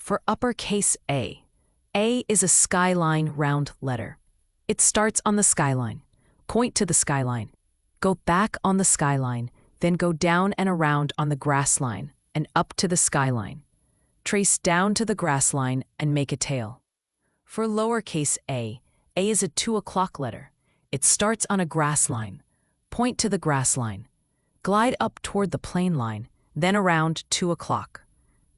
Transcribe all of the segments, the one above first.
For uppercase A, A is a skyline round letter. It starts on the skyline. Point to the skyline. Go back on the skyline, then go down and around on the grass line and up to the skyline. Trace down to the grass line and make a tail. For lowercase A is a 2 o'clock letter. It starts on a grass line. Point to the grass line. Glide up toward the plane line, then around 2 o'clock.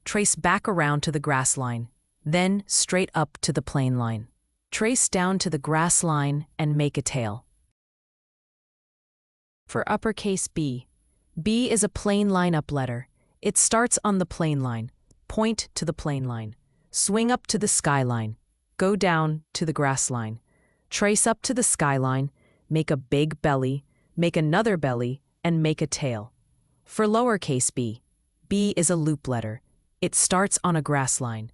Trace back around to the grass line, then straight up to the plane line. Trace down to the grass line and make a tail. For uppercase B, B is a plane line up letter. It starts on the plane line. Point to the plane line. Swing up to the skyline. Go down to the grass line. Trace up to the skyline. Make a big belly. Make another belly and make a tail. For lowercase b, B is a loop letter. It starts on a grass line.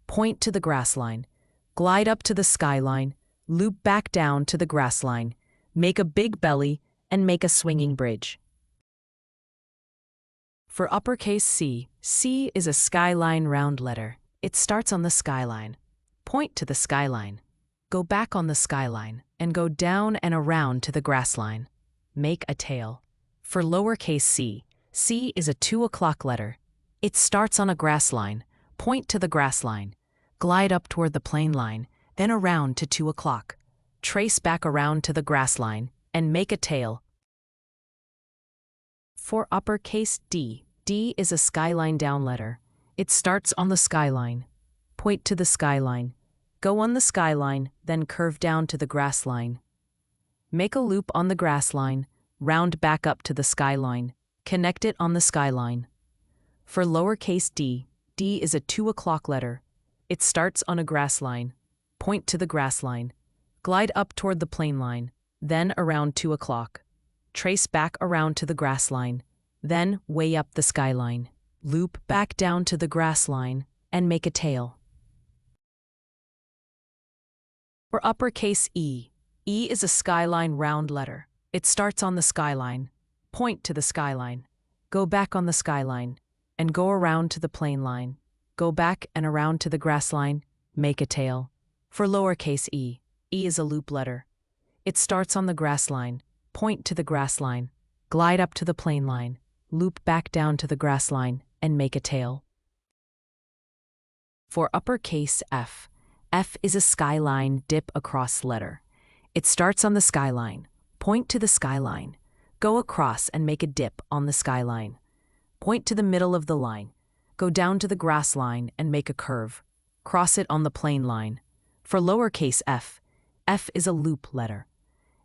Point to the grass line. Glide up to the skyline. Loop back down to the grass line. Make a big belly and make a swinging bridge. For uppercase C, C is a skyline round letter. It starts on the skyline. Point to the skyline. Go back on the skyline and go down and around to the grass line. Make a tail. For lowercase c, C is a 2 o'clock letter. It starts on a grass line. Point to the grass line. Glide up toward the plane line, then around to 2 o'clock. Trace back around to the grass line and make a tail. For uppercase D, D is a skyline down letter. It starts on the skyline. Point to the skyline. Go on the skyline, then curve down to the grass line. Make a loop on the grass line, round back up to the skyline. Connect it on the skyline. For lowercase d, D is a 2 o'clock letter. It starts on a grass line. Point to the grass line. Glide up toward the plane line, then around 2 o'clock. Trace back around to the grass line, then way up the skyline. Loop back down to the grass line and make a tail. For uppercase E, E is a skyline round letter. It starts on the skyline. Point to the skyline. Go back on the skyline and go around to the plane line. Go back and around to the grass line. Make a tail. For lowercase e, E is a loop letter. It starts on the grass line. Point to the grass line. Glide up to the plane line. Loop back down to the grass line and make a tail. For uppercase F, F is a skyline dip across letter. It starts on the skyline. Point to the skyline. Go across and make a dip on the skyline. Point to the middle of the line. Go down to the grass line and make a curve. Cross it on the plane line. For lowercase f, F is a loop letter.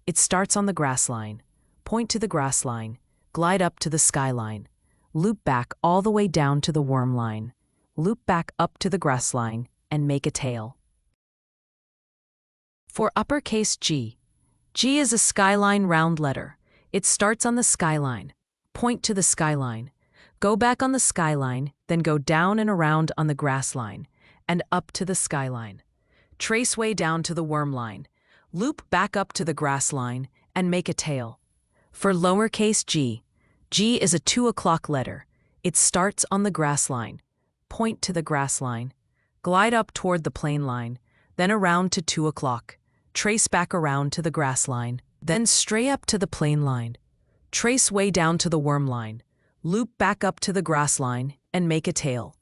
It starts on the grass line. Point to the grass line. Glide up to the skyline. Loop back all the way down to the worm line. Loop back up to the grass line and make a tail. For uppercase G, G is a skyline round letter. It starts on the skyline. Point to the skyline. Go back on the skyline, then go down and around on the grass line, and up to the skyline. Trace way down to the worm line. Loop back up to the grass line, and make a tail. For lowercase g, G is a 2 o'clock letter. It starts on the grass line. Point to the grass line. Glide up toward the plane line, then around to 2 o'clock. Trace back around to the grass line, then stray up to the plane line. Trace way down to the worm line. Loop back up to the grass line and make a tail.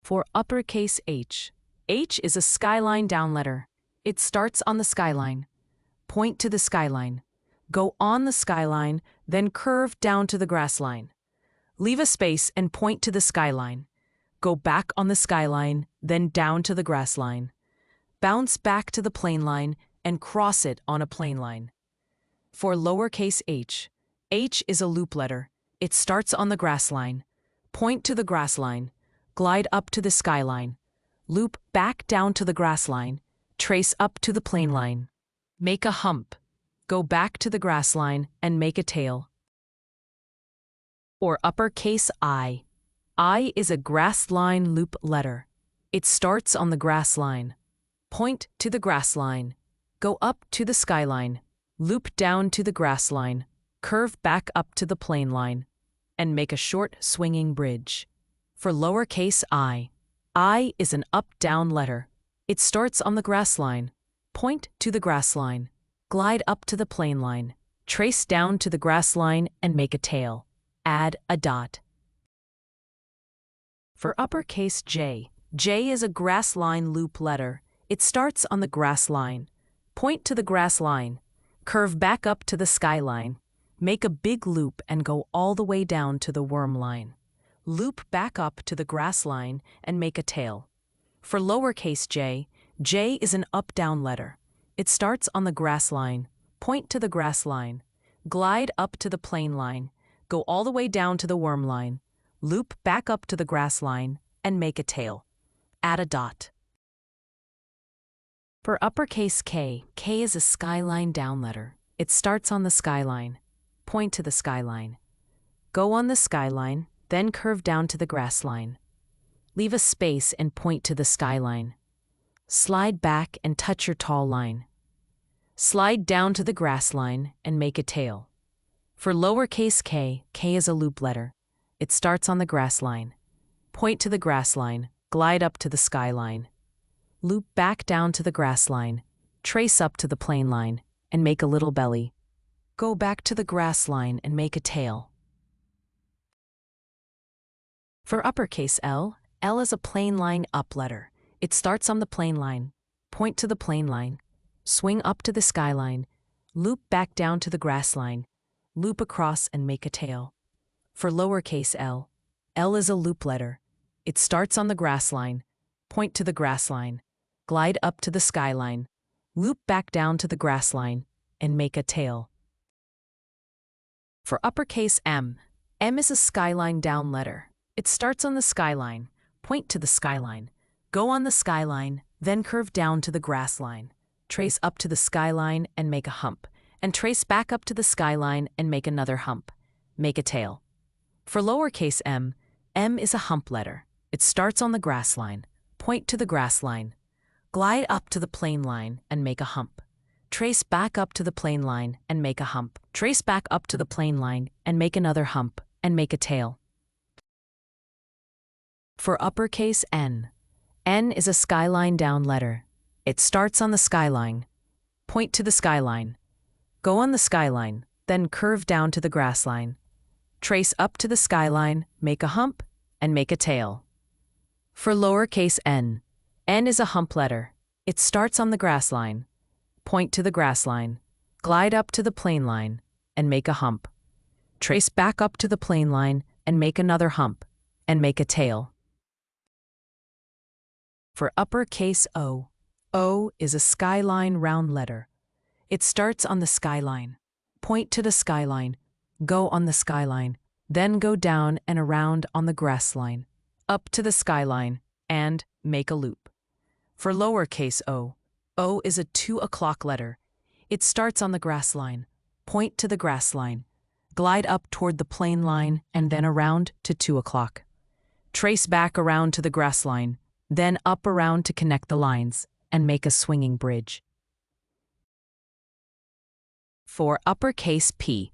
For uppercase H, H is a skyline down letter. It starts on the skyline. Point to the skyline. Go on the skyline, then curve down to the grass line. Leave a space and point to the skyline. Go back on the skyline, then down to the grass line. Bounce back to the plane line and cross it on a plane line. For lowercase h, H is a loop letter. It starts on the grass line. Point to the grass line. Glide up to the skyline. Loop back down to the grass line. Trace up to the plane line. Make a hump. Go back to the grass line and make a tail. Or uppercase I. I is a grass line loop letter. It starts on the grass line. Point to the grass line. Go up to the skyline. Loop down to the grass line. Curve back up to the plane line. And make a short swinging bridge. For lowercase I is an up-down letter. It starts on the grass line. Point to the grass line. Glide up to the plane line. Trace down to the grass line and make a tail. Add a dot. For uppercase J is a grass line loop letter. It starts on the grass line. Point to the grass line. Curve back up to the skyline. Make a big loop and go all the way down to the worm line. Loop back up to the grass line and make a tail. For lowercase J is an up-down letter. It starts on the grass line. Point to the grass line. Glide up to the plane line. Go all the way down to the worm line. Loop back up to the grass line and make a tail. Add a dot. For uppercase K is a skyline down letter. It starts on the skyline. Point to the skyline. Go on the skyline, then curve down to the grass line. Leave a space and point to the skyline. Slide back and touch your tall line. Slide down to the grass line and make a tail. For lowercase k is a loop letter. It starts on the grass line. Point to the grass line, glide up to the skyline. Loop back down to the grass line, trace up to the plane line, and make a little belly. Go back to the grass line and make a tail. For uppercase L is a plain line up letter. It starts on the plane line. Point to the plane line. Swing up to the skyline. Loop back down to the grass line. Loop across and make a tail. For lowercase L is a loop letter. It starts on the grass line. Point to the grass line. Glide up to the skyline. Loop back down to the grass line and make a tail. For uppercase M is a skyline down letter. It starts on the skyline. Point to the skyline. Go on the skyline, then curve down to the grass line. Trace up to the skyline and make a hump, and trace back up to the skyline and make another hump. Make a tail. For lowercase m is a hump letter. It starts on the grass line. Point to the grass line. Glide up to the plane line and make a hump. Trace back up to the plane line and make a hump. Trace back up to the plane line and make another hump, and make a tail. For uppercase N is a skyline down letter. It starts on the skyline. Point to the skyline. Go on the skyline, then curve down to the grass line. Trace up to the skyline, make a hump, and make a tail. For lowercase n is a hump letter. It starts on the grass line. Point to the grass line. Glide up to the plane line, and make a hump. Trace back up to the plane line, and make another hump, and make a tail. For uppercase O is a skyline round letter. It starts on the skyline. Point to the skyline. Go on the skyline. Then go down and around on the grass line. Up to the skyline, and make a loop. For lowercase o is a 2 o'clock letter. It starts on the grass line. Point to the grass line. Glide up toward the plane line and then around to 2 o'clock. Trace back around to the grass line, then up around to connect the lines, and make a swinging bridge. For uppercase P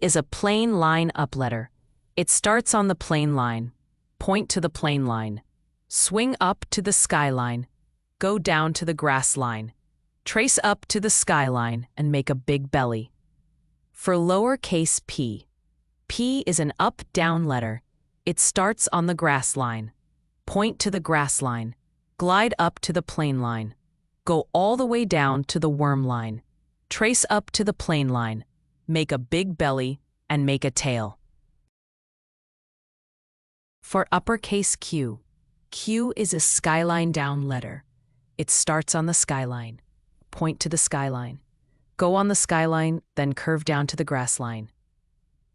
is a plain line up letter. It starts on the plane line. Point to the plane line. Swing up to the skyline. Go down to the grass line. Trace up to the skyline and make a big belly. For lowercase p is an up-down letter. It starts on the grass line. Point to the grass line. Glide up to the plane line. Go all the way down to the worm line. Trace up to the plane line. Make a big belly and make a tail. For uppercase Q is a skyline down letter. It starts on the skyline. Point to the skyline. Go on the skyline, then curve down to the grass line.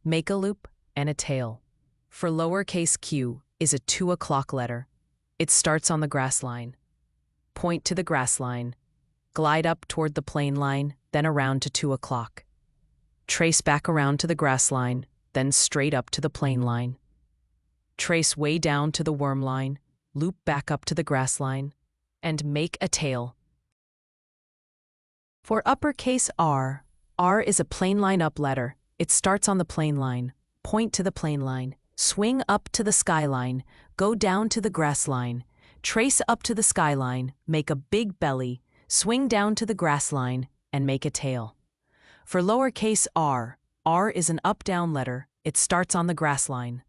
Make a loop and a tail. For lowercase q is a 2 o'clock letter. It starts on the grass line. Point to the grass line. Glide up toward the plane line, then around to 2 o'clock. Trace back around to the grass line, then straight up to the plane line. Trace way down to the worm line, loop back up to the grass line, and make a tail. For uppercase R is a plain line up letter. It starts on the plane line. Point to the plane line. swing up to the skyline, go down to the grass line, trace up to the skyline, make a big belly, swing down to the grass line, and make a tail. For lowercase r, R is an up-down letter. It starts on the grass line.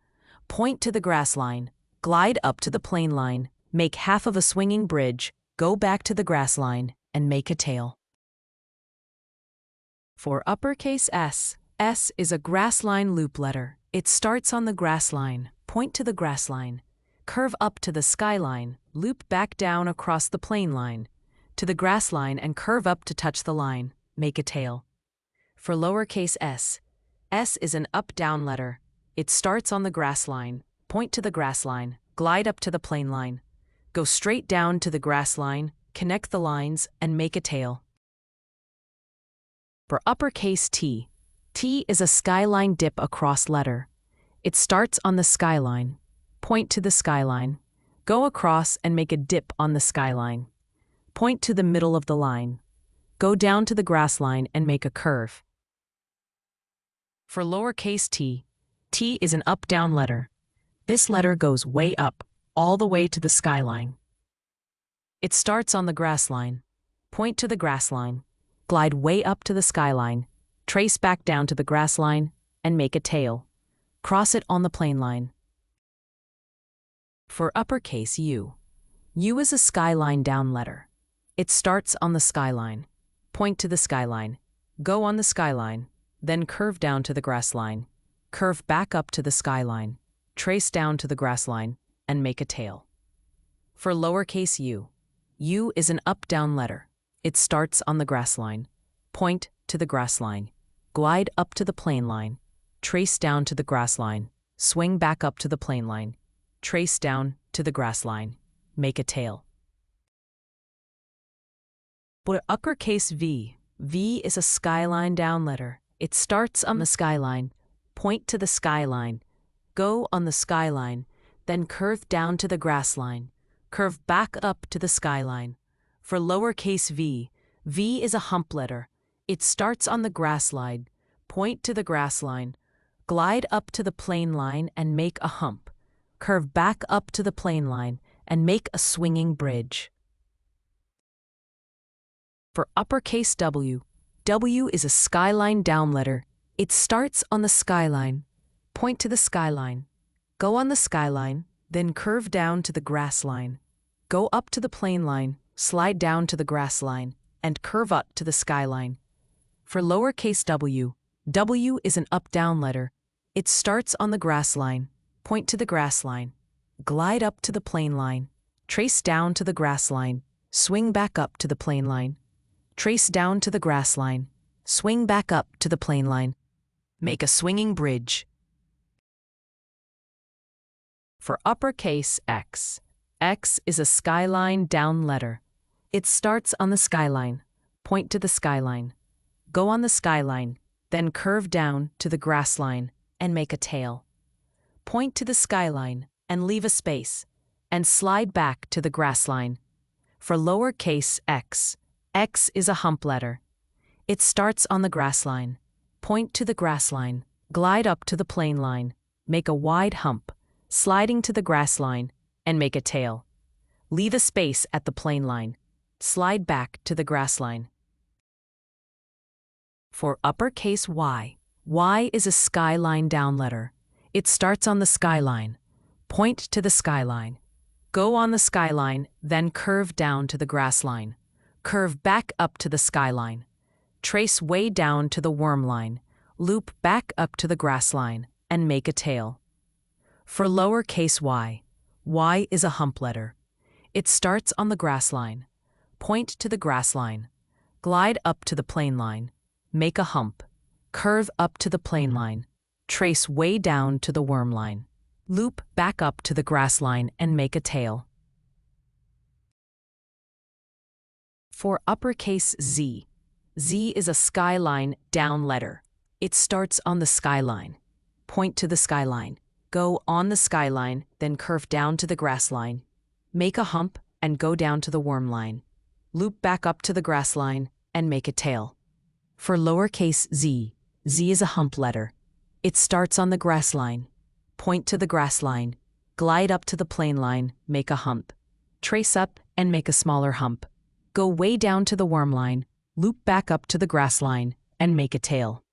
Point to the grass line, glide up to the plane line, make half of a swinging bridge, go back to the grass line, and make a tail. For uppercase S, S is a grass line loop letter. It starts on the grass line, point to the grass line, curve up to the skyline, loop back down across the plane line, to the grass line and curve up to touch the line, make a tail. For lowercase s, S is an up-down letter. It starts on the grass line, point to the grass line, glide up to the plane line, go straight down to the grass line, connect the lines, and make a tail. For uppercase T, T is a skyline dip across letter. It starts on the skyline, point to the skyline, go across and make a dip on the skyline, point to the middle of the line, go down to the grass line and make a curve. For lowercase t, T is an up-down letter. This letter goes way up, all the way to the skyline. It starts on the grass line, point to the grass line, glide way up to the skyline, trace back down to the grass line, and make a tail. Cross it on the plane line. For uppercase U, U is a skyline down letter. It starts on the skyline, point to the skyline, go on the skyline, then curve down to the grass line, curve back up to the skyline, trace down to the grass line, and make a tail. For lowercase u, U is an up-down letter. It starts on the grass line, point to the grass line, glide up to the plane line, trace down to the grass line, swing back up to the plane line, trace down to the grass line, make a tail. For uppercase V, V is a skyline down letter. It starts on the skyline, point to the skyline, go on the skyline, then curve down to the grass line, curve back up to the skyline. For lowercase v, V is a hump letter. It starts on the grass line, point to the grass line, glide up to the plane line and make a hump, curve back up to the plane line and make a swinging bridge. For uppercase W, W is a skyline down letter. It starts on the skyline, point to the skyline, go on the skyline, then curve down to the grass line, go up to the plane line, slide down to the grass line, and curve up to the skyline. For lowercase w, W is an up-down letter. It starts on the grass line, point to the grass line, glide up to the plane line, trace down to the grass line, swing back up to the plane line, trace down to the grass line, swing back up to the plane line, make a swinging bridge. For uppercase X, X is a skyline down letter. It starts on the skyline, point to the skyline, go on the skyline, then curve down to the grass line and make a tail. Point to the skyline and leave a space, and slide back to the grass line. For lowercase x, X is a hump letter. It starts on the grass line, point to the grass line, glide up to the plane line, make a wide hump, sliding to the grass line, and make a tail. Leave a space at the plane line, slide back to the grass line. For uppercase Y, Y is a skyline down letter. It starts on the skyline, point to the skyline, go on the skyline, then curve down to the grass line, curve back up to the skyline, trace way down to the worm line, loop back up to the grass line, and make a tail. For lowercase y, Y is a hump letter. It starts on the grass line, point to the grass line, glide up to the plane line, make a hump, curve up to the plane line, trace way down to the worm line, loop back up to the grass line and make a tail. For uppercase Z, Z is a skyline down letter. It starts on the skyline, point to the skyline, go on the skyline, then curve down to the grass line, make a hump and go down to the worm line, loop back up to the grass line and make a tail. For lowercase z, Z is a hump letter. It starts on the grass line, Point to the grass line. Glide up to the plane line, make a hump. Trace up and make a smaller hump. Go way down to the worm line, loop back up to the grass line, and make a tail.